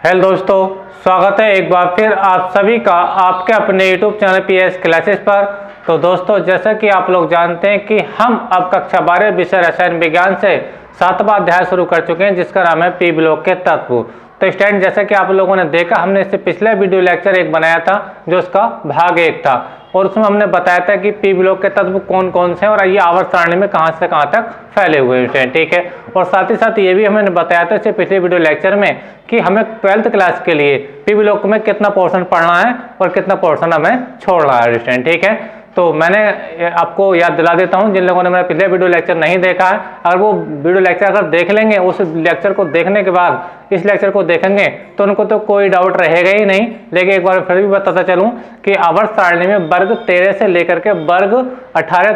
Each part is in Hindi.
हेलो दोस्तों, स्वागत है एक बार फिर आप सभी का आपके अपने YouTube चैनल PS क्लासेस पर। तो दोस्तों, जैसा कि आप लोग जानते हैं कि हम अब कक्षा 12 विषय रसायन विज्ञान से 7वां अध्याय शुरू कर चुके हैं, जिसका नाम है पी ब्लॉक के तत्व। तो स्टूडेंट, जैसा कि आप लोगों ने देखा, हमने इससे पिछले वीडियो लेक्चर एक बनाया था जो उसका भाग 1 था, और उसमें हमने बताया था कि पी ब्लॉक के तत्व कौन कौन से हैं और ये आवर्त सारणी में कहां से कहां तक फैले हुए हैं। ठीक है, और साथ ही साथ ये भी हमने बताया था इससे पिछले वीडियो लेक्चर में कि हमें 12th क्लास के लिए पी ब्लॉक में कितना पोर्शन पढ़ना है और कितना पोर्शन हमें छोड़ना है स्टूडेंट। ठीक है, तो मैंने आपको याद दिला देता हूं, जिन लोगों ने मेरा पिछले वीडियो लेक्चर नहीं देखा है, अगर वो वीडियो लेक्चर अगर देख लेंगे, उस लेक्चर को देखने के बाद इस लेक्चर को देखेंगे तो उनको तो कोई डाउट रहेगा ही नहीं। लेकिन एक बार फिर भी बताता चलूं कि आवर्त सारणी में वर्ग 13 से लेकर के वर्ग 18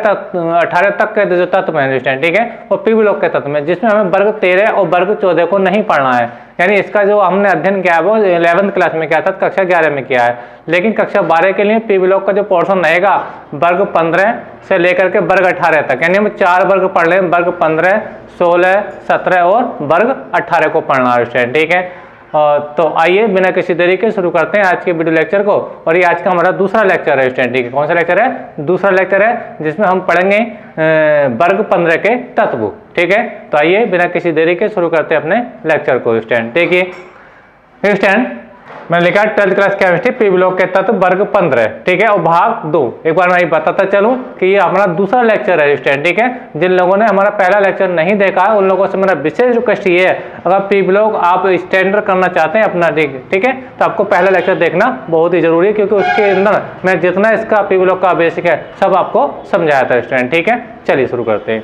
तक के जो तत्व हैं, ठीक है, वो पी ब्लॉक के तत्व में, जिसमें हमें वर्ग 13 और वर्ग 14 को नहीं पढ़ना है। यानी इसका जो हमने अध्ययन किया है वो 11th क्लास में किया था, कक्षा 11 में किया है। लेकिन कक्षा 12 के लिए पी ब्लॉक का जो पोर्शन रहेगा वर्ग 15 से लेकर के वर्ग 18 तक, यानी हम 4 वर्ग पढ़ लें, वर्ग 15, 16, 17 और वर्ग 18 को पढ़ना है। ठीक है, तो आइए बिना किसी देरी के शुरू करते हैं आज के वीडियो लेक्चर को। और ये आज का हमारा दूसरा लेक्चर है स्टूडेंट। ठीक है, कौन सा लेक्चर है? दूसरा लेक्चर है, जिसमें हम पढ़ेंगे वर्ग 15 के तत्व। ठीक है, तो आइए बिना किसी देरी के शुरू करते हैं अपने लेक्चर को स्टूडेंट। देखिए स्टूडेंट, मैंने लिखा 12th class chemistry P block के तत्व वर्ग 15। ठीक है, और भाग 2। एक बार मैं बताता चलूं कि ये हमारा दूसरा लेक्चर है स्टूडेंट। ठीक है, जिन लोगों ने हमारा पहला लेक्चर नहीं देखा है उन लोगों से मेरा विशेष रिक्वेस्ट ये है, अगर पी ब्लॉक आप स्टैंडर्ड करना चाहते हैं अपना, ठीक है, तो आपको पहला लेक्चर देखना बहुत ही जरूरी है, क्योंकि उसके अंदर मैं जितना इसका पी ब्लॉक का बेसिक है सब आपको समझाया था स्टूडेंट। ठीक है, चलिए शुरू करते हैं।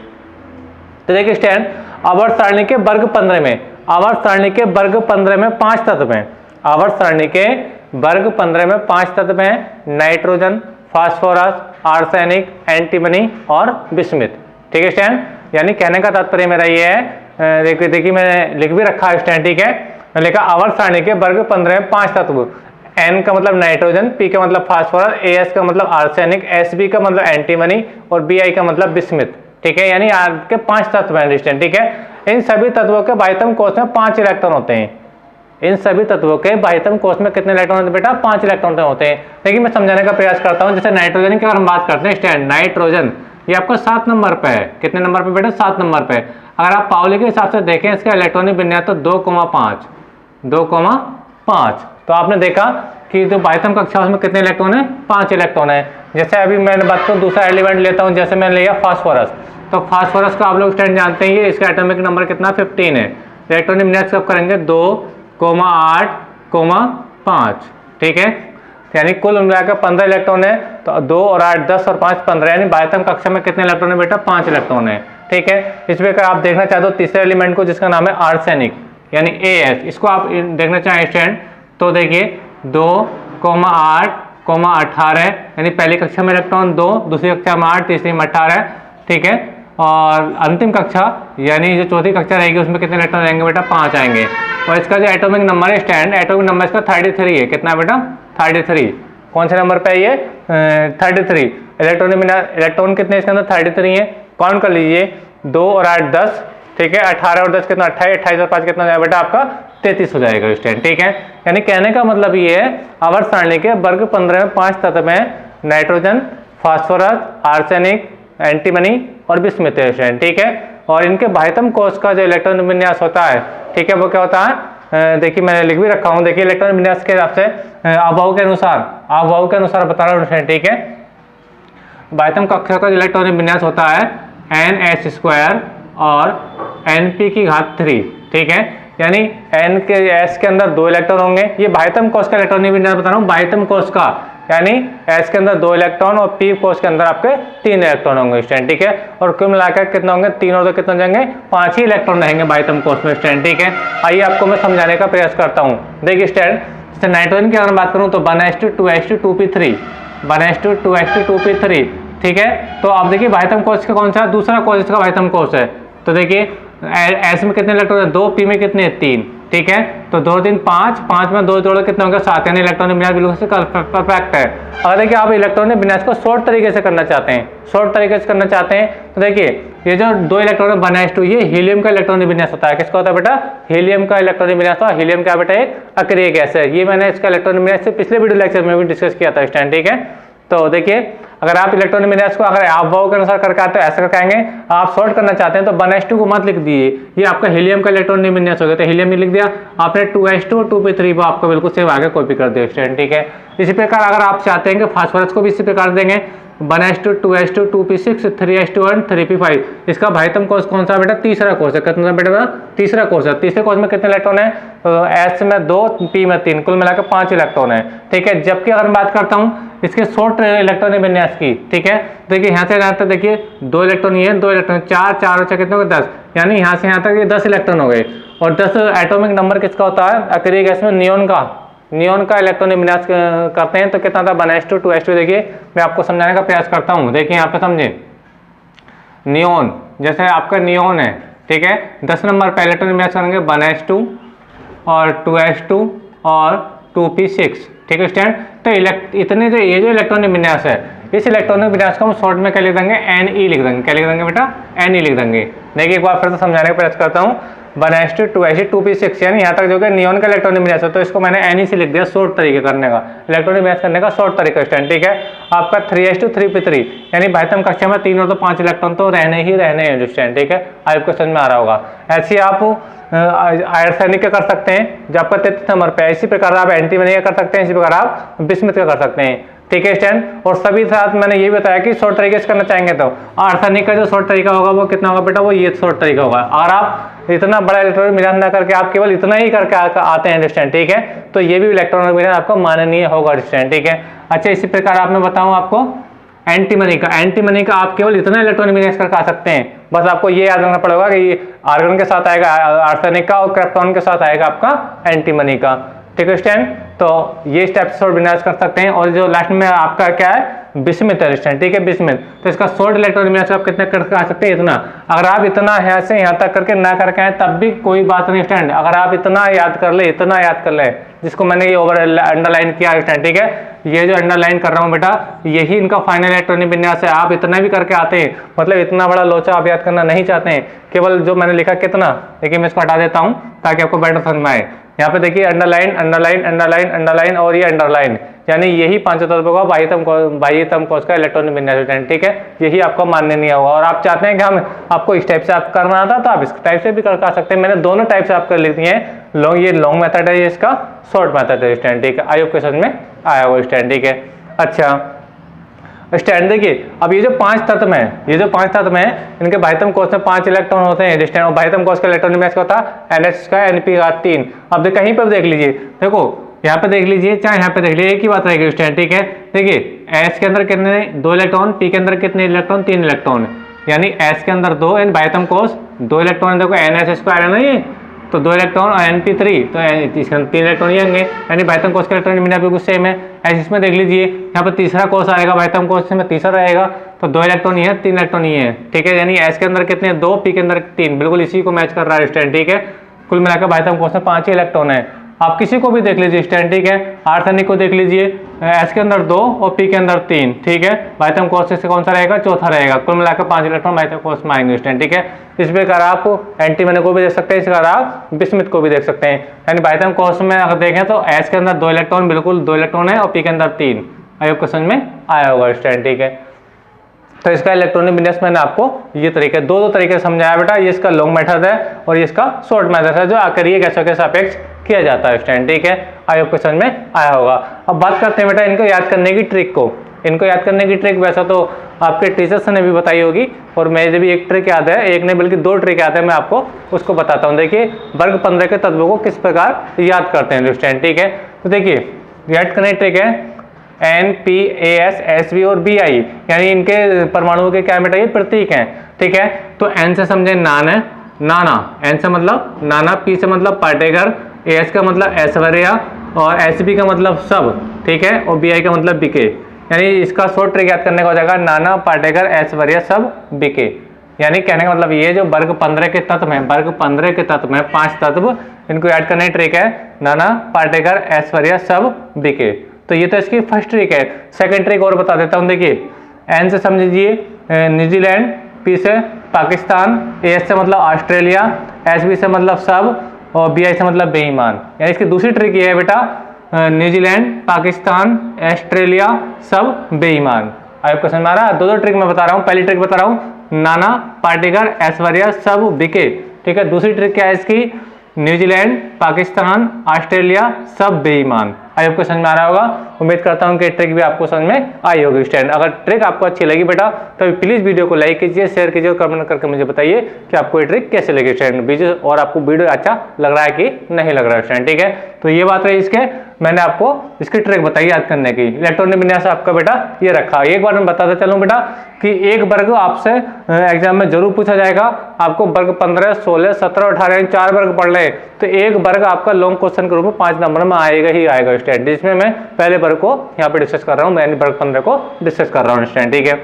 तो देखिए स्टूडेंट, आवर्त सारणी के वर्ग 15 में, आवर्त सारणी के वर्ग 15 में 5 तत्व हैं। आवर्त सारणी के वर्ग 15 में 5 तत्व हैं: नाइट्रोजन, फास्फोरस, आर्सेनिक, एंटीमनी और बिस्मिथ। ठीक है स्टूडेंट, यानी कहने का तात्पर्य मेरा ये है, देखिए मैंने लिख भी रखा है स्टूडेंट। ठीक है, मैंने लिखा आवर्त सारणी के वर्ग 15 में 5 तत्व, N का मतलब नाइट्रोजन, P का मतलब फास्फोरस, AS का मतलब आर्सेनिक, SB का मतलब एंटीमनी और BI का मतलब बिस्मिथ। ठीक है, यानी आपके 5 तत्व हैं स्टूडेंट। ठीक है, इन सभी तत्वों के बाह्यतम कोश में 5 इलेक्ट्रॉन होते हैं। इन सभी तत्वों के बाह्यतम कोश में कितने इलेक्ट्रॉन होते हैं बेटा? 5 इलेक्ट्रॉन होते हैं। लेकिन मैं समझाने का प्रयास करता हूं। जैसे नाइट्रोजन की अगर हम बात करते हैं स्टूडेंट, नाइट्रोजन ये आपको 7 नंबर पे है। कितने नंबर पे बेटा? 7 नंबर पे। अगर आप पाउली के हिसाब से देखें इसका इलेक्ट्रॉनिक विन्यास तो 2,5। तो आपने देखा कि जो बाह्यतम कक्षा उसमें कितने इलेक्ट्रॉन है? 5 इलेक्ट्रॉन है। जैसे अभी मैंने बात करूं दूसरा एलिमेंट लेता हूं, जैसे मैंने लिया फास्फोरस। तो फास्फोरस का आप लोग स्टूडेंट जानते हैं, इसका एटॉमिक नंबर कितना? 15 है। इलेक्ट्रॉनिक विन्यास कब करेंगे? 2,8,5। ठीक है, यानी कुल मिलाकर 15 इलेक्ट्रॉन है। तो 2 और 8 10 और 5 15, यानी बाह्यतम कक्षा में कितने इलेक्ट्रॉन है बेटा? 5 इलेक्ट्रॉन है। ठीक है, इसमें अगर आप देखना चाहते हो तीसरे एलिमेंट को, जिसका नाम है आर्सेनिक यानी AS, इसको आप देखना चाहें स्टूडेंट, तो देखिए 2,8,18, यानी पहली कक्षा में इलेक्ट्रॉन 2, दूसरी कक्षा में 8, तीसरी में 18। ठीक है, और अंतिम कक्षा यानी जो चौथी कक्षा रहेगी उसमें कितने इलेक्ट्रॉन रहेंगे बेटा? 5 आएंगे। और इसका जो एटॉमिक नंबर है स्टैंड, एटॉमिक नंबर इसका 33 है। कितना बेटा? 33। कौन से नंबर पे है ये? 33। इलेक्ट्रॉन कितने इसके अंदर? 33 है। काउंट कर लीजिए, 2 और 8 10। ठीक है, 18 और 10 कितना? 28। 28 और 5 कितना जाएगा बेटा? आपका 33 हो जाएगा स्टैंड। ठीक है, यानी कहने का मतलब ये है, आवर्त सारणी के वर्ग 15 में 5 तत्व हैं: नाइट्रोजन, फास्फोरस, आर्सेनिक, एंटीमनी और बिस्मिथ है। ठीक है, और इनके बाह्यतम कोश का जो इलेक्ट्रॉन विन्यास होता है, ठीक है, वो क्या होता है? देखिए मैंने लिख भी रखा हूं। देखिए इलेक्ट्रॉन विन्यास के हिसाब से अभाव के अनुसार बता रहा हूं। ठीक है, बाह्यतम कक्षा का इलेक्ट्रॉनिक विन्यास होता है NS² और Np की घात 3। ठीक है, यानी N के S के अंदर 2 इलेक्ट्रॉन होंगे। ये बाह्यतम कोश का इलेक्ट्रॉनिक विन्यास बता रहा हूँ, बाह्यतम कोश का, यानी S के अंदर 2 इलेक्ट्रॉन और P कोश के अंदर आपके 3 इलेक्ट्रॉन होंगे स्टूडेंट। ठीक है, और कुल मिलाकर कितना होंगे? 3 और 2 कितना हो जाएंगे? 5 ही इलेक्ट्रॉन रहेंगे बाह्यतम कोश में स्टूडेंट। ठीक है, आइए आपको मैं समझाने का प्रयास करता हूँ। देखिए स्टूडेंट, जैसे नाइट्रोजन की अगर बात करूँ तो 1s2 2s2 2p3, 1s2 2s2 2p3। ठीक है, तो आप देखिए बाह्यतम कोश का कौन सा? दूसरा कोश इसका बाह्यतम कोश है। तो देखिए S में कितने इलेक्ट्रॉन है? 2, P में कितने? 3। ठीक है, तो 2 3 5, 5 में 2 जोड़ो कितना होगा? 7, यानी इलेक्ट्रॉनिक विन्यास बिल्कुल से परफेक्ट है। अगर देखिए आप इलेक्ट्रॉनिक विन्यास को शॉर्ट तरीके से करना चाहते हैं, तो देखिए ये जो 2 इलेक्ट्रॉन है 1s2, ये हीलियम का इलेक्ट्रॉनिक विन्यास होता है। किसका होता है बेटा? हीलियम का इलेक्ट्रॉनिक विन्यास होता है। हीलियम क्या बेटा? एक अक्रिय गैस है। ये मैंने इसका इलेक्ट्रॉनिक विन्यास से पिछले वीडियो लेक्चर में भी डिस्कस किया था स्टैंड, ठीक है। तो देखिए, अगर आप इलेक्ट्रॉनिक विन्यास को अगर आप वाव के अनुसार करके आते हो ऐसा करके आएंगे। आप सॉर्ट करना चाहते हैं तो 1s2 को मत लिख दिए, ये आपका हीलियम का इलेक्ट्रॉनिक विन्यास हो गया, तो हीलियम ही लिख दिया आपने। 2s2 और 2p3 वो आपको बिल्कुल सेम आगे कॉपी कर दिया स्टैंड, ठीक है। इसी प्रकार अगर आप चाहते हैं कि फास्फोरस को भी इसी प्रकार देंगे 1s2 2s2 2p6 3s2 और 3p5। इसका भाइतम कोष कौन सा बेटा? तीसरा कोष है। कितना बेटा? तीसरा कोष है। तीसरे कोष में कितने इलेक्ट्रॉन है? S में 2, P में 3, कुल मिलाकर 5 इलेक्ट्रॉन है, ठीक है। जबकि अगर मैं बात करता हूँ इसके शॉर्ट इलेक्ट्रॉनिक विन्यास की, ठीक है, देखिए यहाँ से यहाँ तक देखिए 2 इलेक्ट्रॉन ये 2 इलेक्ट्रॉन 4 4 और 6 कितने हो गए? 10, यानी यहाँ से यहाँ तक ये 10 इलेक्ट्रॉन हो गए। और 10 एटॉमिक नंबर किसका होता है? अक्रिय गैस में नियोन का इलेक्ट्रॉनिक विन्यास करते हैं तो कितना था? 1s2 2s2। देखिए मैं आपको समझाने का प्रयास करता हूँ। देखिए यहाँ पे समझे, नियोन जैसे आपका नियोन है, ठीक है, 10 नंबर पे इलेक्ट्रॉनिक विन्यास करेंगे 1s2 और 2s2 और 2p6, ठीक है स्टैंड। तो इतने जो ये जो इलेक्ट्रॉनिक विन्यास है, इस इलेक्ट्रॉनिक विन्यास को हम शॉर्ट में क्या लिख देंगे? Ne लिख देंगे। क्या लिख देंगे बेटा? Ne लिख देंगे। देखिए एक बार फिर से समझाने का प्रयास करता हूँ। 1s2 2s2 2p6, यानी यहाँ तक जो है नियोन का इलेक्ट्रॉनिक विन्यास है, तो इसको मैंने Ne से लिख दिया शॉर्ट तरीके करने का, इलेक्ट्रॉनिक विन्यास करने का शॉर्ट तरीका स्टैंड, ठीक है। आपका 3s2 3p3, यानी भाइतम कक्षा में 3 और तो 5 इलेक्ट्रॉन तो रहने हैं जो स्टैंड, ठीक है। आपको समझ में आ रहा होगा। ऐसे आप आर्सेनिक का कर सकते हैं जो आपका 33 नंबर पे, इसी प्रकार आप एंटीमनी का कर सकते हैं, इसी प्रकार आप बिस्मुथ का कर सकते हैं, ठीक है स्टैंड। और सभी साथ मैंने ये बताया कि शॉर्ट तरीके से करना चाहेंगे तो आर्सेनिक का जो शॉर्ट तरीका होगा वो कितना होगा बेटा? वो ये शॉर्ट तरीका होगा। और आप इतना बड़ा इलेक्ट्रॉनिक मिलान ना करके आप केवल इतना ही करके आते हैं स्टैंड, ठीक है, तो ये भी इलेक्ट्रॉनिक मिलान आपका माननीय होगा स्टैंड, ठीक है। अच्छा, इसी प्रकार आप मैं बताऊं आपको एंटीमनी का आप केवल इतना इलेक्ट्रॉनिक विन्यास करके आ सकते हैं। बस आपको ये याद रखना पड़ेगा कि ये आर्गन के साथ आएगा आर्सेनिक का और क्रिप्टॉन के साथ आएगा आपका एंटीमनी का, ठीक है स्टैंड। तो ये स्टेप से शॉर्ट विन्यास कर सकते हैं। और जो लास्ट में आपका क्या है? बिस्मुथ है स्टैंड, ठीक है, बिस्मुथ। तो इसका शॉर्ट इलेक्ट्रॉनिक विन्यास आप कितने करके आ सकते हैं? इतना। अगर आप इतना यहाँ से यहाँ तक करके ना करके आए तब भी कोई बात नहीं स्टैंड। अगर आप इतना याद कर ले, इतना याद कर ले, जिसको मैंने ये ओवर अंडरलाइन किया स्टैंड, ठीक है, ये जो अंडरलाइन कर रहा हूँ बेटा, यही इनका फाइनल इलेक्ट्रॉनिक विन्यास है। आप इतना भी करके आते हैं, मतलब इतना बड़ा लोचा आप याद करना नहीं चाहते हैं, केवल जो मैंने लिखा कितना, देखिए मैं इसको हटा देता हूँ ताकि आपको बेटर समझ में आए। यहाँ पे देखिए अंडरलाइन अंडरलाइन अंडरलाइन अंडरलाइन और ये अंडरलाइन, यानी यही 5 तत्वों का बाह्यतम कोष का इलेक्ट्रॉनिक विन्यास, ठीक है, यही आपको मान्य होगा। और आप चाहते हैं कि हम आपको इस टाइप से आप करना आता तो आप इस टाइप से भी कर सकते हैं। मैंने दोनों टाइप से आपको लिख दिए हैं। ये लॉन्ग मेथड है, ये इसका शॉर्ट मेथड है स्टैंड, ठीक है। आई होप के समझ में आया हुआ स्टैंड, ठीक है। अच्छा स्टैंड देखिए, अब ये जो 5 तत्व हैं, इनके बाह्यतम कोष में 5 इलेक्ट्रॉन होते हैं स्टैंड। और बाह्यतम कोष का इलेक्ट्रॉनिक विन्यास क्या होता है? NH का Np3। अब कहीं पर देख लीजिए, देखो यहाँ पे देख लीजिए, चाहे यहाँ पे देख लीजिए, एक ही बात रहेगी स्टैंड, ठीक है। देखिए S के अंदर कितने? 2 इलेक्ट्रॉन, P के अंदर कितने इलेक्ट्रॉन? 3 इलेक्ट्रॉन, यानी S के अंदर 2 एंड बाह्यतम कोष 2 इलेक्ट्रॉन। देखो NH² है ना ये, तो 2 इलेक्ट्रॉन और Np3 तो इसके अंदर 3 इलेक्ट्रॉन ही होंगे, यानी बाह्यतम कोष का इलेक्ट्रॉनिक विन्यास बिल्कुल सेम है। ऐसे इसमें देख लीजिए, यहाँ पर तीसरा कोष आएगा, बाह्यतम कोष में तीसरा रहेगा, तो 2 इलेक्ट्रॉन ही है, 3 इलेक्ट्रॉन ही है, ठीक है। यानी S के अंदर कितने? 2, P के अंदर 3, बिल्कुल इसी को मैच कर रहा है स्टैंड, ठीक है। कुल मिलाकर बाह्यतम कोष में 5 ही इलेक्ट्रॉन है। आप किसी को भी देख लीजिए स्टैंड, ठीक है। आर्सेनिक को देख लीजिए, S के अंदर 2 और P के अंदर 3, ठीक है। बाह्यतम कोष से कौन सा रहेगा? चौथा रहेगा। कुल मिलाकर 5 इलेक्ट्रॉन बाह्यतम कोष में आएंगे स्टैंड, ठीक है। इस प्रकार आप एंटीमनी को भी देख सकते हैं, इस प्रकार आप बिस्मुथ को भी देख सकते हैं। यानी बाह्यतम कोष में अगर देखें तो S के अंदर 2 इलेक्ट्रॉन, बिल्कुल 2 इलेक्ट्रॉन है, और P के अंदर 3। आई होप समझ में आया होगा स्टैंड, ठीक है। तो इसका इलेक्ट्रॉनिक विन्यास मैंने आपको ये तरीके दो तरीके समझाया बेटा। ये इसका लॉन्ग मेथड है और ये इसका शॉर्ट मेथड है, जो अक्रिय गैसों के सापेक्ष किया जाता है स्टैंड, ठीक है। आई होप समझ में आया होगा। अब बात करते हैं बेटा इनको याद करने की ट्रिक को। इनको याद करने की ट्रिक वैसा तो आपके टीचर्स ने भी बताई होगी, और मुझे भी एक ट्रिक याद है, एक ने बल्कि 2 ट्रिक याद है, मैं आपको उसको बताता हूँ। देखिए वर्ग 15 के तत्वों को किस प्रकार याद करते हैं स्टैंड, ठीक है। तो देखिए याद करने की ट्रिक है NPAS SV और BI, यानी इनके परमाणुओं के क्या बेटा? ये प्रतीक हैं, ठीक है। तो N से समझे नान है, नाना, N से मतलब नाना, P से मतलब पार्टेकर, AS का मतलब ऐश्वर्या, और SB का मतलब सब, ठीक है, और BI का मतलब बिके। यानी इसका शॉर्ट ट्रिक याद करने का हो जाएगा नाना, पार्टेकर, ऐश्वर्या, सब, बिके। यानी कहने का मतलब ये जो वर्ग 15 के तत्व हैं, वर्ग 15 के तत्व में 5 तत्व, इनको याद करने की ट्रिक है नाना, पार्टेकर, ऐश्वर्या, सब, बिके। तो ये तो इसकी फर्स्ट ट्रिक है। सेकंड ट्रिक और बता देता हूँ। देखिए N से समझिए न्यूजीलैंड, P से पाकिस्तान, AS से मतलब ऑस्ट्रेलिया, SB से मतलब सब और BI से मतलब बेईमान। यानी इसकी दूसरी ट्रिक ये है बेटा, न्यूजीलैंड, पाकिस्तान, ऑस्ट्रेलिया सब बेईमान। आपको समझ में आ रहा है? दो ट्रिक मैं बता रहा हूँ। पहली ट्रिक बता रहा हूँ, नाना पाटेकर, ऐश्वर्या सब बिके। ठीक है, दूसरी ट्रिक क्या है इसकी, न्यूजीलैंड, पाकिस्तान, ऑस्ट्रेलिया सब बेईमान। आई आपको समझ में आ रहा होगा। उम्मीद करता हूँ कि ट्रिक भी आपको समझ में आई होगी स्टूडेंट। अगर ट्रिक आपको अच्छी लगी बेटा तो प्लीज़ वीडियो को लाइक कीजिए, शेयर कीजिए और कमेंट करके मुझे बताइए कि आपको ये ट्रिक कैसे लगी स्टूडेंट, और आपको वीडियो अच्छा लग रहा है कि नहीं लग रहा है स्टूडेंट। ठीक है, तो ये बात रही इसके, मैंने आपको इसकी ट्रिक बताई याद करने की। इलेक्ट्रॉनिक विन्यास आपका बेटा ये रखा। एक बार मैं बताता चलूँ बेटा कि एक वर्ग आपसे एग्जाम में जरूर पूछा जाएगा। आपको वर्ग 15, 16, 17, 18 4 वर्ग पढ़ ले तो एक वर्ग आपका लॉन्ग क्वेश्चन के रूप में 5 नंबर में आएगा ही आएगा स्टूडेंट, जिसमें मैं पहले वर्ग को यहाँ पे डिस्कस कर रहा हूँ, मैं वर्ग 15 को डिस्कस कर रहा हूँ स्टूडेंट। ठीक है,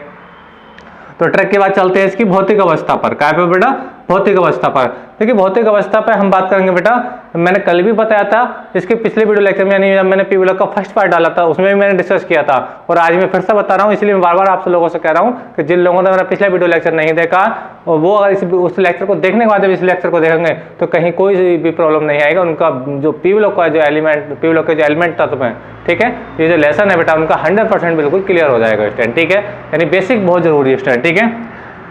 तो ट्रिक के बाद चलते हैं इसकी भौतिक अवस्था पर। क्या पे बेटा, भौतिक अवस्था पर। देखिए भौतिक अवस्था पर हम बात करेंगे बेटा, मैंने कल भी बताया था, इसके पिछले वीडियो लेक्चर में यानी जब मैंने पी ब्लॉक का फर्स्ट पार्ट डाला था उसमें भी मैंने डिस्कस किया था, और आज मैं फिर से बता रहा हूँ। इसलिए मैं बार बार आप लोगों से कह रहा हूँ कि जिन लोगों ने मेरा पिछला वीडियो लेक्चर नहीं देखा और वो अगर उस लेक्चर को देखने के बाद जब इस लेक्चर को देखेंगे तो कहीं कोई भी प्रॉब्लम नहीं आएगा। उनका जो पी ब्लॉक का जो एलिमेंट, पी ब्लॉक के जो एलिमेंट तत्व है, ठीक है, ये जो लेसन है बेटा उनका 100% बिल्कुल क्लियर हो जाएगा स्टूडेंट। ठीक है, यानी बेसिक बहुत जरूरी है स्टूडेंट। ठीक है,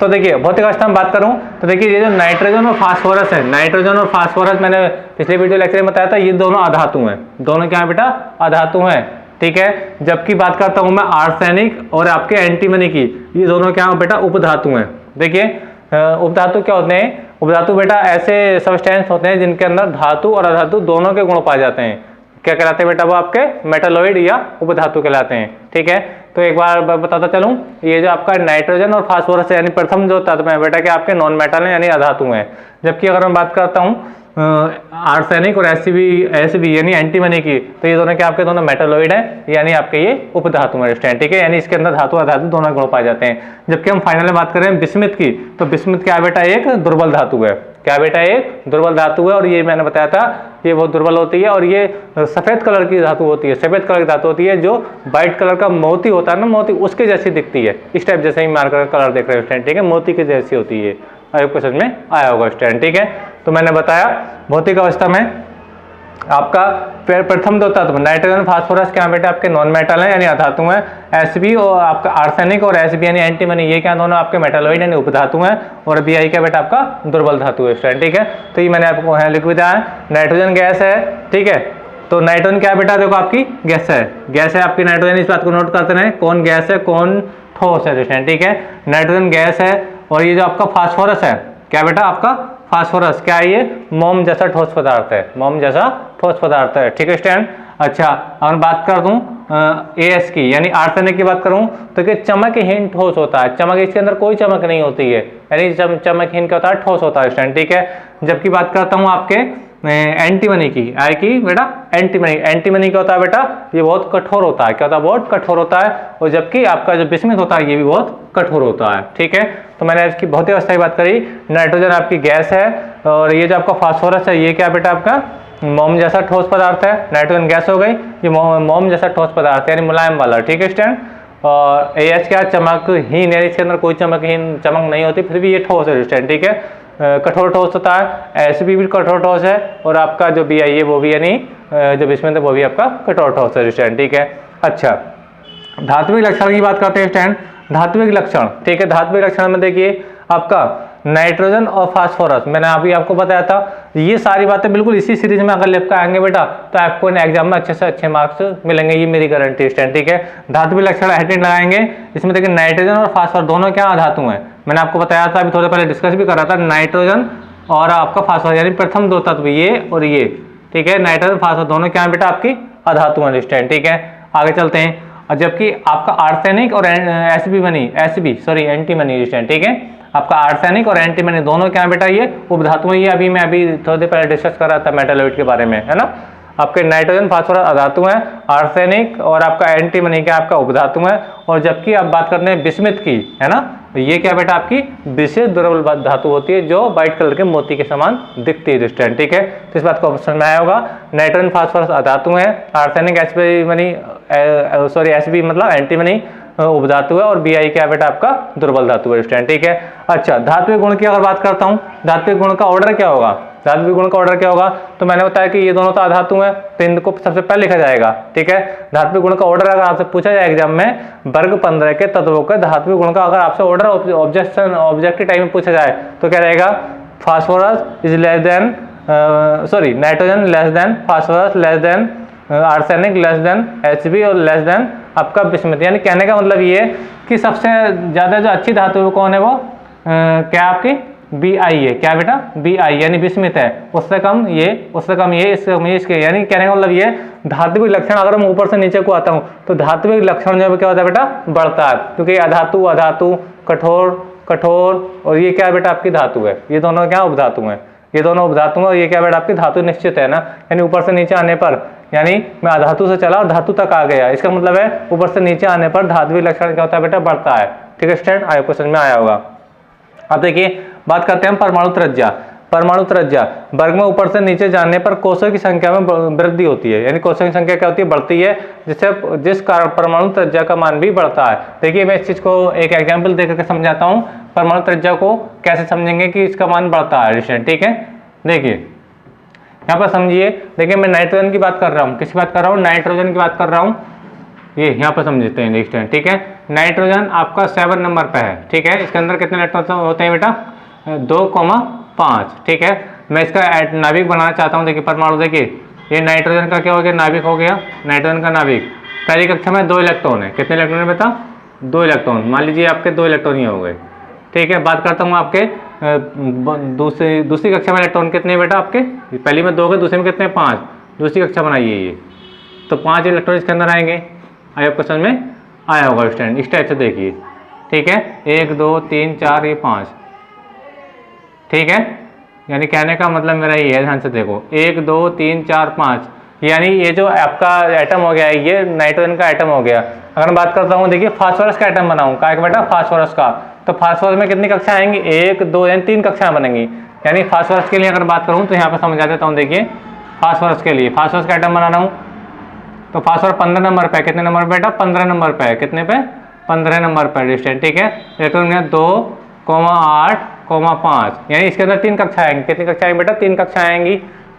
तो देखिए भौतिक अवस्था में बात करूं तो देखिए ये जो नाइट्रोजन और फास्फोरस है, नाइट्रोजन और फास्फोरस मैंने पिछले वीडियो लेक्चर में बताया था, ये दोनों अधातु हैं। दोनों क्या है बेटा, अधातु हैं। ठीक है, जबकि बात करता हूं मैं आर्सेनिक और आपके एंटीमनी की, ये दोनों क्या है बेटा, उपधातु हैं। देखिए उपधातु क्या होते हैं, उपधातु बेटा ऐसे सब्सटेंस होते हैं जिनके अंदर धातु और अधातु दोनों के गुण पाए जाते हैं। क्या कहलाते हैं बेटा, वो आपके मेटालॉइड या उपधातु कहलाते हैं। ठीक है, तो एक बार बताता चलूं, ये जो आपका नाइट्रोजन और फास्फोरस है यानी प्रथम जो तत्व है बेटा कि आपके नॉन मेटल हैं यानी अधातु हैं। जबकि अगर मैं बात करता हूं आर्सेनिक और एसबी यानी एंटीमनी की, तो ये दोनों क्या आपके दोनों मेटालॉइड हैं यानी आपके ये उपधातु हैं स्टूडेंट। ठीक है, यानी इसके अंदर धातु अधातु दोनों गुण पाए जाते हैं। जबकि हम फाइनल में बात करें बिस्मिथ की, तो बिस्मिथ क्या बेटा एक दुर्बल धातु है। क्या बेटा, एक दुर्बल धातु है, और ये मैंने बताया था ये बहुत दुर्बल होती है और ये सफेद कलर की धातु होती है। सफेद कलर की धातु होती है, जो व्हाइट कलर का मोती होता है ना, मोती उसके जैसी दिखती है। इस टाइप जैसे ही मार्कर कलर देख रहे हो स्टूडेंट। ठीक है, मोती की जैसी होती है। आपको समझ में आया होगा स्टूडेंट। ठीक है, तो मैंने बताया भौतिक अवस्था में आपका प्रथम दो तत्व नाइट्रोजन फास्फोरस क्या बेटा आपके नॉन मेटल हैं यानी अधातु हैं। एसबी और आपका आर्सेनिक और एसबी यानी एंटीमनी, ये क्या दोनों आपके मेटालॉइड यानी उपधातु हैं, और बीआई क्या बेटा आपका दुर्बल धातु है स्टूडेंट। ठीक है, तो ये मैंने आपको यहाँ लिख दिया है। नाइट्रोजन गैस है। ठीक है, तो नाइट्रोजन क्या बेटा, देखो आपकी गैस है, गैस है आपकी नाइट्रोजन। इस बात को नोट करते रहे, कौन गैस है कौन ठोस है स्टूडेंट। ठीक है, नाइट्रोजन गैस है, और ये जो आपका फास्फोरस है क्या बेटा आपका फास्फोरस क्या है, ये मोम जैसा ठोस पदार्थ है, मोम जैसा ठोस पदार्थ है। ठीक है स्टूडेंट। अच्छा, अगर बात कर दूं एएस की यानी आर्सेनिक की बात करूं तो कि चमकहीन ठोस होता है। चमक, इसके अंदर कोई चमक नहीं होती है, यानी चमकहीन क्या होता है, ठोस होता है स्टूडेंट। ठीक है, जबकि बात करता हूं आपके एंटीमनी की, आई की बेटा एंटीमनी, एंटीमनी क्या होता है बेटा, ये बहुत कठोर होता है। क्या होता है, बहुत कठोर होता है, और जबकि आपका जो बिस्मिथ होता है ये भी बहुत कठोर होता है। ठीक है, तो मैंने इसकी भौतिक अवस्था की बात करी। नाइट्रोजन आपकी गैस है, और ये जो आपका फास्फोरस है ये क्या बेटा आपका मोम जैसा ठोस पदार्थ है। नाइट्रोजन गैस हो गई, ये मोम जैसा ठोस पदार्थ है यानी मुलायम वाला। ठीक है स्टूडेंट। और एच क्या चमकहीन, यानी इसके अंदर कोई चमक नहीं होती, फिर भी ये ठोस है स्टूडेंट। ठीक है, कठोर ठोस होता है। एसबी भी कठोर ठोस है, और आपका जो बीआई है वो भी यानी जो बिस्मिथ है वो भी आपका कठोर ठोस है स्टूडेंट। ठीक है। अच्छा, धात्विक लक्षण की बात करते हैं स्टूडेंट। धात्विक लक्षण, ठीक है, धात्विक लक्षण में देखिए आपका नाइट्रोजन और फास्फोरस, मैंने अभी आपको बताया था। ये सारी बातें बिल्कुल इसी सीरीज में अगर लिख कर आएंगे बेटा तो आपको एग्जाम में अच्छे से अच्छे मार्क्स मिलेंगे, ये मेरी गारंटी स्टूडेंट। ठीक है, धात्विक लक्षण हेडिंग लगाएंगे। इसमें देखिए नाइट्रोजन और फास्फोरस दोनों क्या धातु हैं, मैंने आपको बताया था, अभी थोड़ा पहले डिस्कस भी कर रहा था। नाइट्रोजन और आपका फास्फोरस यानी प्रथम दो तत्व ये और ये, ठीक है, नाइट्रोजन फास्फोरस दोनों क्या है बेटा आपकी अधातु हैं स्टूडेंट। ठीक है, आगे चलते हैं। और जबकि आपका आर्सेनिक और एंटीमनी स्टूडेंट। ठीक है, आपका आर्सेनिक और एंटीमनी दोनों क्या है बेटा ये उपधातु हैं। ये अभी मैं थोड़ी देर पहले डिस्कस कर रहा था मेटालॉइड के बारे में, है ना। आपके नाइट्रोजन फास्फोरस अधातु हैं, आर्सेनिक और आपका एंटीमनी क्या आपका उपधातु है। और जबकि आप बात करते हैं बिस्मिथ की, है ना, ये क्या बेटा आपकी विशेष दुर्बल धातु होती है जो व्हाइट कलर के मोती के समान दिखती है स्टूडेंट। ठीक है, तो इस बात को समझ में आया होगा। नाइट्रोजन फास्फोरस अधातु है, आर्सेनिक एसबी मतलब एंटीमनी उपधातु है और Bi क्या है बेटा आपका दुर्बल धातु है स्टूडेंट, ठीक है। अच्छा, धात्विक गुण की अगर बात करता हूँ, धात्विक गुण का ऑर्डर क्या होगा, धात्विक गुण का ऑर्डर क्या होगा, तो मैंने बताया कि ये दोनों तो अधातु हैं तो इनको सबसे पहले लिखा जाएगा, ठीक है। धात्विक गुण का ऑर्डर अगर आपसे पूछा जाए एग्जाम में वर्ग 15 के तत्वों के धात्विक गुण का, अगर आपसे ऑर्डर ऑब्जेक्टिव टाइम में पूछा जाए तो क्या रहेगा, phosphorus is less than nitrogen less than phosphorus less than arsenic less than Hb और लेस देन आपका बिस्मथ। यानी कहने का मतलब ये कि सबसे ज़्यादा जो अच्छी धातु कौन है वो क्या आपकी Bi है, क्या बेटा Bi यानी बिस्मित है, उससे कम ये, उससे कम ये, इससे कम ये, इसके। यानी कहने का मतलब ये धात्विक लक्षण अगर मैं ऊपर से नीचे को आता हूँ तो धात्विक लक्षण जो है क्या होता है बेटा बढ़ता है, क्योंकि अधातु अधातु कठोर कठोर और ये क्या बेटा आपकी धातु है, ये दोनों क्या उपधातु हैं, ये दोनों उपधातु हैं और ये क्या बेटा आपकी धातु निश्चित है ना। यानी ऊपर से नीचे आने पर, यानी मैं अधातु से चला और धातु तक आ गया, इसका मतलब है ऊपर से नीचे आने पर धात्विक लक्षण क्या होता है बेटा बढ़ता है, ठीक है स्टूडेंट। आया क्वेश्चन में आया होगा। अब देखिए बात करते हैं परमाणु त्रिज्या। परमाणु त्रिज्या वर्ग में ऊपर से नीचे जाने पर कोषों की संख्या में वृद्धि होती है, यानी कोषों की संख्या क्या होती है बढ़ती है, जिस कारण परमाणु त्रिज्या का मान भी बढ़ता है। देखिए मैं इस चीज को एक एग्जांपल देकर के समझाता हूँ, परमाणु त्रिज्या को कैसे समझेंगे कि इसका मान बढ़ता है, ठीक है। देखिए यहाँ पर समझिए, देखिए मैं नाइट्रोजन की बात कर रहा हूँ, किसकी बात कर रहा हूँ, नाइट्रोजन की बात कर रहा हूँ। ये यहाँ पर समझते हैं स्टूडेंट, ठीक है। नाइट्रोजन आपका 7 नंबर पे है, ठीक है। इसके अंदर कितने इलेक्ट्रॉन होते हैं बेटा 2,5, ठीक है। मैं इसका नाभिक बनाना चाहता हूँ। देखिए परमाणु, देखिए ये नाइट्रोजन का क्या हो गया, नाभिक हो गया, नाइट्रोजन का नाभिक। पहली कक्षा में 2 इलेक्ट्रॉन है, कितने इलेक्ट्रॉन है बेटा 2 इलेक्ट्रॉन, मान लीजिए आपके 2 इलेक्ट्रॉन ही हो गए, ठीक है। बात करता हूँ आपके दूसरी कक्षा में इलेक्ट्रॉन कितने बेटा आपके, पहली में 2 के, दूसरे में कितने 5, दूसरी कक्षा बनाइए ये, तो 5 इलेक्ट्रॉन इसके अंदर आएंगे। आई होप समझ में आया होगा स्टूडेंट, इस टाइप से देखिए, ठीक है। 1 2 3 4 ये 5, ठीक है। यानी कहने का मतलब मेरा ये है, ध्यान से देखो 1 2 3 4 5, यानी ये जो आपका एटम हो गया है ये नाइट्रोजन का एटम हो गया। अगर मैं बात करता हूँ देखिए फास्फोरस का एटम बनाऊँ, क्या बेटा फास्फोरस का, तो फास्फोरस में कितनी कक्षा आएंगी 1 2 यानी 3 कक्षाएं बनेंगी। यानी फास्फोरस के लिए अगर बात करूँ तो यहाँ पर समझा देता हूँ। देखिए फास्फोरस के लिए फास्फोरस का एटम बनाना हूँ तो फास्फोरस 15 नंबर पे, कितने नंबर पे बेटा 15 नंबर पे, कितने पे 15 नंबर पे डिस्टेंस, ठीक है। इलेक्ट्रॉन 2,8,5, यानी इसके अंदर 3 कक्षा आएंगी, कितनी कक्षा आएंगी बेटा 3 कक्षा आएंगी,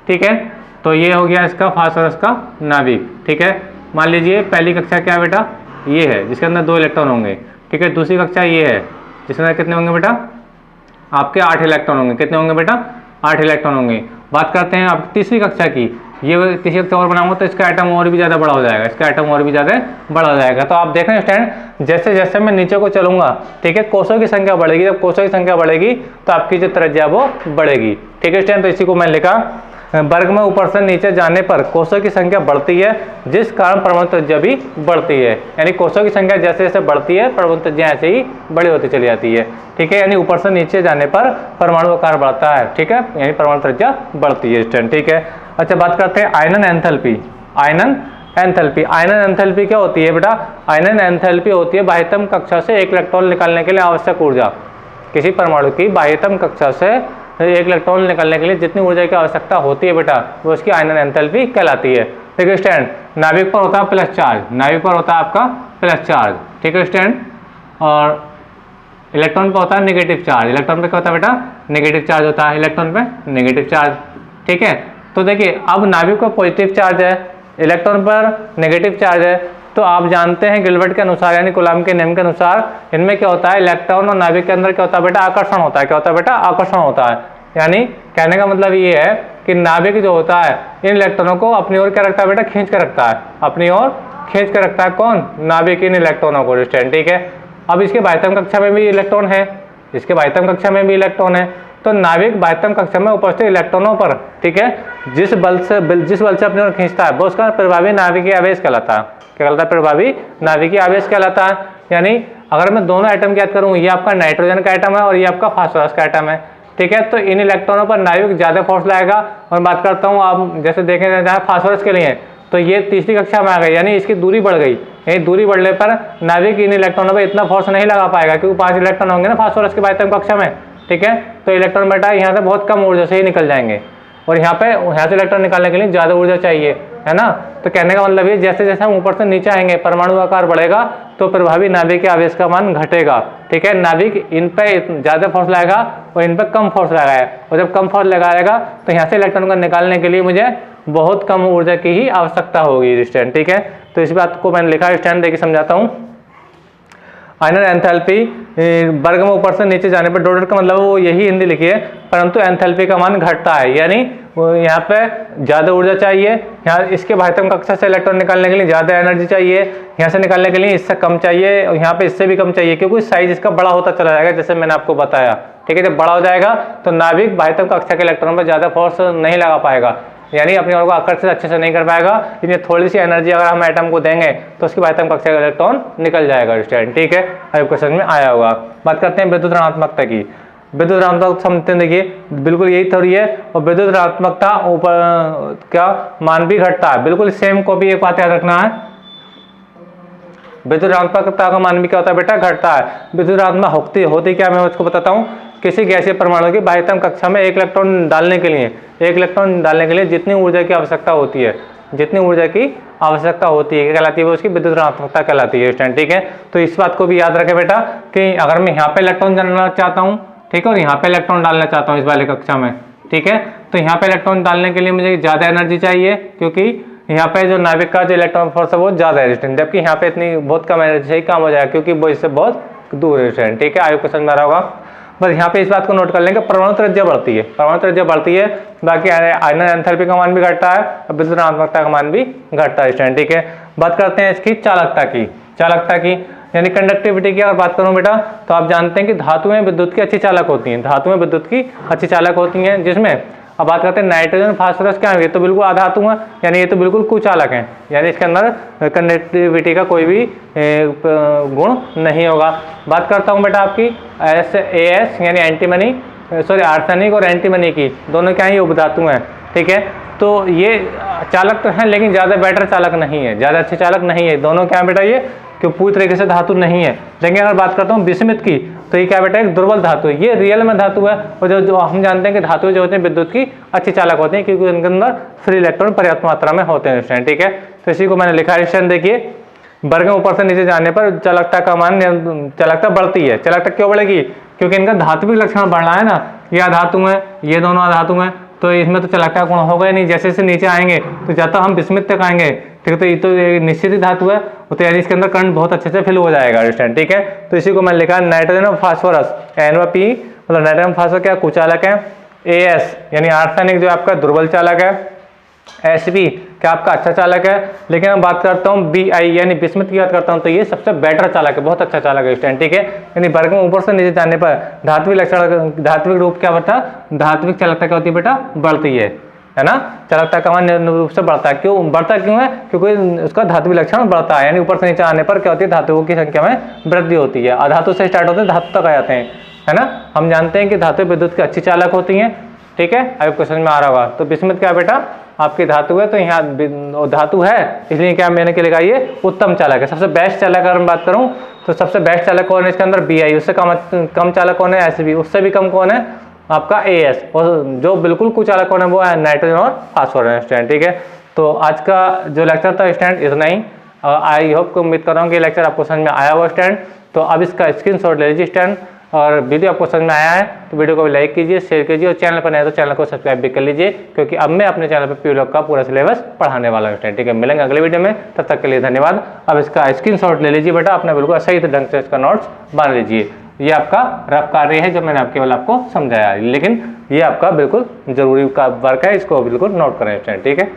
ठीक है। तो ये हो गया इसका फास्फोरस का नाभिक, ठीक है। मान लीजिए पहली कक्षा क्या है बेटा ये है जिसके अंदर 2 इलेक्ट्रॉन होंगे, ठीक है। दूसरी कक्षा ये है जिसके अंदर कितने होंगे बेटा आपके 8 इलेक्ट्रॉन होंगे, कितने होंगे बेटा 8 इलेक्ट्रॉन होंगे। बात करते हैं आप तीसरी कक्षा की, ये तीसरी कक्षा और बनाऊंगा तो इसका एटम और भी ज़्यादा बड़ा हो जाएगा, इसका एटम और भी ज़्यादा बड़ा हो जाएगा। तो आप देख रहे हैं स्टूडेंट, जैसे जैसे मैं नीचे को चलूंगा, ठीक है, कोषों की संख्या बढ़ेगी, जब कोषों की संख्या बढ़ेगी तो आपकी जो त्रिज्या वो बढ़ेगी, ठीक है स्टूडेंट। तो इसी को मैंने लिखा वर्ग में ऊपर से नीचे जाने पर कोषों की संख्या बढ़ती है जिस कारण परमाणु त्रिज्या भी बढ़ती है। यानी कोषों की संख्या जैसे जैसे बढ़ती है परमाणु त्रिज्या ऐसे ही बड़ी होती चली जाती है, ठीक है। यानी ऊपर से नीचे जाने पर परमाणु आकार बढ़ता है, ठीक है, यानी परमाणु त्रिज्या बढ़ती है स्टूडेंट, ठीक है। अच्छा बात करते हैं आयनन एंथैल्पी। आयनन एंथैल्पी, आयनन एंथैल्पी क्या होती है बेटा, आयनन एंथैल्पी होती है बाह्यतम कक्षा से 1 इलेक्ट्रॉन निकालने के लिए आवश्यक ऊर्जा। किसी परमाणु की बाह्यतम कक्षा से 1 इलेक्ट्रॉन निकालने के लिए जितनी ऊर्जा की आवश्यकता होती है बेटा वो उसकी आयनन एंथैल्पी कहलाती है, ठीक है स्टूडेंट। नाभिक पर होता है प्लस चार्ज, नाभिक पर होता है आपका प्लस चार्ज, ठीक है स्टूडेंट। और इलेक्ट्रॉन पर होता है नेगेटिव चार्ज, इलेक्ट्रॉन पे क्या होता है बेटा नेगेटिव चार्ज होता है, इलेक्ट्रॉन पे नेगेटिव चार्ज, ठीक है। तो देखिए अब नाभिक पर पॉजिटिव चार्ज है, इलेक्ट्रॉन पर नेगेटिव चार्ज है, तो आप जानते हैं गिलबर्ट के अनुसार यानी कूलॉम के नियम के अनुसार इनमें क्या होता है इलेक्ट्रॉन और नाभिक के अंदर क्या होता है बेटा आकर्षण होता है, क्या होता है बेटा आकर्षण होता है। यानी कहने का मतलब ये है कि नाभिक जो होता है इन इलेक्ट्रॉनों को अपनी ओर क्या रखता है बेटा खींच कर रखता है, अपनी ओर खींच कर रखता है, कौन नाभिक इन इलेक्ट्रॉनों को स्टूडेंट, ठीक है। अब इसके बाह्यतम कक्षा में भी इलेक्ट्रॉन है, इसके बाह्यतम कक्षा में भी इलेक्ट्रॉन है, तो नाभिक बाह्यतम कक्षा में उपस्थित इलेक्ट्रॉनों पर, ठीक है, जिस बल से अपनी ओर खींचता है वो उसका प्रभावी नाभिकीय आवेश कहलाता है, क्या कहलाता है प्रभावी नाभिकीय आवेश कहलाता है। यानी अगर मैं दोनों एटम की याद करूँ, ये आपका नाइट्रोजन का एटम है और ये आपका फास्फोरस का एटम है, ठीक है। तो इन इलेक्ट्रॉनों पर नाभिक ज्यादा फोर्स लाएगा। और बात करता हूँ आप जैसे देखें जहाँ फास्फोरस के लिए तो ये तीसरी कक्षा में आ गई, यानी इसकी दूरी बढ़ गई, यानी दूरी बढ़ने पर नाभिक इन इलेक्ट्रॉनों पर इतना फोर्स नहीं लगा पाएगा क्योंकि 5 इलेक्ट्रॉन होंगे ना फास्फोरस की बाह्यतम कक्षा में, ठीक है। तो इलेक्ट्रॉन बेटा यहाँ से बहुत कम ऊर्जा से ही निकल जाएंगे और यहाँ से इलेक्ट्रॉन निकालने के लिए ज़्यादा ऊर्जा चाहिए, है ना। तो कहने का मतलब ये जैसे जैसे हम ऊपर से नीचे आएंगे परमाणु आकार बढ़ेगा तो प्रभावी नाभिक के आवेश का मान घटेगा। ठीक है, नाभिक इन पे ज़्यादा फोर्स लगाएगा और इन पे कम फोर्स लगाएगा, और जब कम फोर्स लगाएगा तो यहाँ से इलेक्ट्रॉन को निकालने के लिए मुझे बहुत कम ऊर्जा की ही आवश्यकता होगी स्टूडेंट। ठीक है, तो इस बात को मैंने लिखा स्टूडेंट, देखिए समझाता हूँ। आयनन एंथैल्पी वर्ग में ऊपर से नीचे जाने पर डॉटेड का मतलब वो यही हिंदी लिखी है, परंतु एंथैल्पी का मान घटता है, यानी यहाँ पे ज़्यादा ऊर्जा चाहिए, यहाँ इसके बाह्यतम कक्षा से इलेक्ट्रॉन निकालने के लिए ज़्यादा एनर्जी चाहिए, यहाँ से निकालने के लिए इससे कम चाहिए, और यहाँ पे इससे भी कम चाहिए, क्योंकि साइज इसका बड़ा होता चला जाएगा जैसे मैंने आपको बताया। ठीक है, जब बड़ा हो जाएगा तो नाभिक बाह्यतम कक्षा के इलेक्ट्रॉन पर ज़्यादा फोर्स नहीं लगा पाएगा, यानी अपनी ओर को आकर्षित अच्छे से नहीं कर पाएगा। इसलिए थोड़ी सी एनर्जी अगर हम एटम को देंगे तो उसकी बाह्यतम कक्षा का इलेक्ट्रॉन निकल जाएगा स्टूडेंट। ठीक है, आपको समझ में आया होगा। बात करते हैं विद्युत ऋणात्मकता की। विद्युत ऋणात्मकता समझते हैं, देखिए बिल्कुल यही थ्योरी है, और विद्युत ऋणात्मकता ऊपर क्या मान भी घटता है, बिल्कुल सेम को भी एक बात याद रखना है, विद्युत ऋणात्मकता का मान भी क्या होता है बेटा, घटता है। विद्युत ऋणात्मक होती क्या, मैं उसको बताता हूँ। किसी गैसीय परमाणु की बाह्यतम कक्षा में एक इलेक्ट्रॉन डालने के लिए जितनी ऊर्जा की आवश्यकता होती है, जितनी ऊर्जा की आवश्यकता होती है क्या कहलाती है, उसकी विद्युत ऋणात्मकता कहलाती है स्टूडेंट। ठीक है, तो इस बात को भी याद रखें बेटा कि अगर मैं यहाँ पे इलेक्ट्रॉन डालना चाहता हूँ, ठीक है, और यहाँ पे इलेक्ट्रॉन डालना चाहता हूँ इस वाले कक्षा में, ठीक है, तो यहाँ पे इलेक्ट्रॉन डालने के लिए मुझे ज़्यादा एनर्जी चाहिए, क्योंकि यहाँ पे जो नाभिक का जो इलेक्ट्रॉन फोर्स है वो ज़्यादा है स्टूडेंट, जबकि यहाँ पे इतनी बहुत कम एनर्जी से ही काम हो जाएगा, क्योंकि वो इससे बहुत दूर है स्टूडेंट। ठीक है, आयोग को समझ में आ रहा होगा। बस यहाँ पे इस बात को नोट कर लेंगे, परमाणु त्रिज्या बढ़ती है, बाकी आयनन एंथैल्पी का मान भी घटता है और विद्युत ऋणात्मकता का मान भी घटता है स्टूडेंट। ठीक है, बात करते हैं इसकी चालकता की यानी कंडक्टिविटी की अगर बात करूं बेटा, तो आप जानते हैं कि धातुएं विद्युत की अच्छी चालक होती हैं, जिसमें अब बात करते हैं नाइट्रोजन फास्फोरस, क्या है, ये तो बिल्कुल अधातु है, यानी ये तो बिल्कुल कुचालक हैं, यानी इसके अंदर कंडक्टिविटी का कोई भी गुण नहीं होगा। बात करता हूँ बेटा आपकी AS यानी आर्सेनिक और एंटीमनी की, दोनों क्या है, ये उपधातु हैं। ठीक है, तो ये चालक तो हैं लेकिन ज़्यादा बेटर चालक नहीं है, ज़्यादा अच्छे चालक नहीं है, दोनों क्या है बेटा, ये क्यों पूरी तरीके से धातु नहीं है। लेकिन अगर बात करता हूँ विस्मित की, तो ये क्या बेटा, एक दुर्बल धातु है, ये रियल में धातु है, और जो हम जानते हैं कि धातु जो होते हैं विद्युत की अच्छी चालक होते हैं, क्योंकि उनके अंदर फ्री इलेक्ट्रॉन पर्याप्त मात्रा में होते हैं स्टूडेंट। ठीक है, तो इसी को मैंने लिखा है स्टूडेंट, देखिए वर्ग में ऊपर से नीचे जाने पर चालकता का मान, चालकता बढ़ती है। चालकता क्यों बढ़ेगी, क्योंकि इनका धात्विक लक्षण बढ़ रहा है ना, ये अधातु है, ये दोनों अधातु हैं, तो इसमें तो चालकता गुण होगा ही नहीं। जैसे जैसे नीचे आएंगे तो जब तक हम विस्मित तक आएंगे, ठीक है, तो ये तो निश्चित ही धातु है, तो यानी इसके अंदर करंट बहुत अच्छे से फिल हो जाएगा स्टूडेंट। ठीक है, तो इसी को मैंने लिखा नाइट्रोजन और फास्फोरस NO3 मतलब नाइट्रोजन फास्फोरस क्या कुचालक है, AS यानी आर्सेनिक जो आपका दुर्बल चालक है, SB क्या आपका अच्छा चालक है। लेकिन मैं बात करता हूँ BI यानी विस्मित की बात करता हूँ, तो ये सबसे बेटर चालक है, बहुत अच्छा चालक है स्टूडेंट। ठीक है, यानी वर्ग में ऊपर से नीचे जाने पर धात्विक रूप क्या होता है, धात्विक चालकता क्या होती है बेटा, बढ़ती है ना, चालकता का मान रूप से बढ़ता है। क्यों बढ़ता है, क्योंकि उसका धात्विक लक्षण बढ़ता है, यानी ऊपर से नीचे आने पर क्या होती है, धातुओं की संख्या में वृद्धि होती है। अधातु से स्टार्ट होते हैं, धातु तक आ जाते हैं, है ना। हम जानते हैं कि धातु विद्युत की अच्छी चालक होती हैं। ठीक है, आपको समझ में आ रहा होगा। तो विस्मित क्या बेटा, आपकी धातु है, तो यहाँ धातु है, इसलिए क्या मैंने क्या लिखा, ये उत्तम चालक है, सबसे बेस्ट चालक। अगर मैं बात करूँ तो सबसे बेस्ट चालक कौन है इसके अंदर, BI। उससे कम चालक कौन है, SB। उससे भी कम कौन है आपका AS। और जो बिल्कुल कुचालक कौन है वो है नाइट्रोजन और फास्फोरस स्टूडेंट। ठीक है, तो आज का जो लेक्चर था स्टूडेंट इतना ही। आई होप को उम्मीद कर रहा हूँ कि लेक्चर आपको समझ में आया हुआ स्टूडेंट। तो अब इसका स्क्रीनशॉट ले लीजिए स्टूडेंट, और वीडियो आपको समझ में आया है तो वीडियो को भी लाइक कीजिए, शेयर कीजिए, और चैनल पर नए तो चैनल को सब्सक्राइब भी कर लीजिए, क्योंकि अब मैं अपने चैनल पर PU का पूरा सिलेबस पढ़ाने वाला हूँ स्टूडेंट। ठीक है, मिलेंगे अगले वीडियो में, तब तक के लिए धन्यवाद। अब इसका स्क्रीनशॉट ले लीजिए बेटा, अपना बिल्कुल सही ढंग से इसका नोट्स बना लीजिए। ये आपका रफ कार्य है जो मैंने केवल आपको समझाया, लेकिन ये आपका बिल्कुल जरूरी का वर्क है, इसको बिल्कुल नोट करें स्टूडेंट। ठीक है।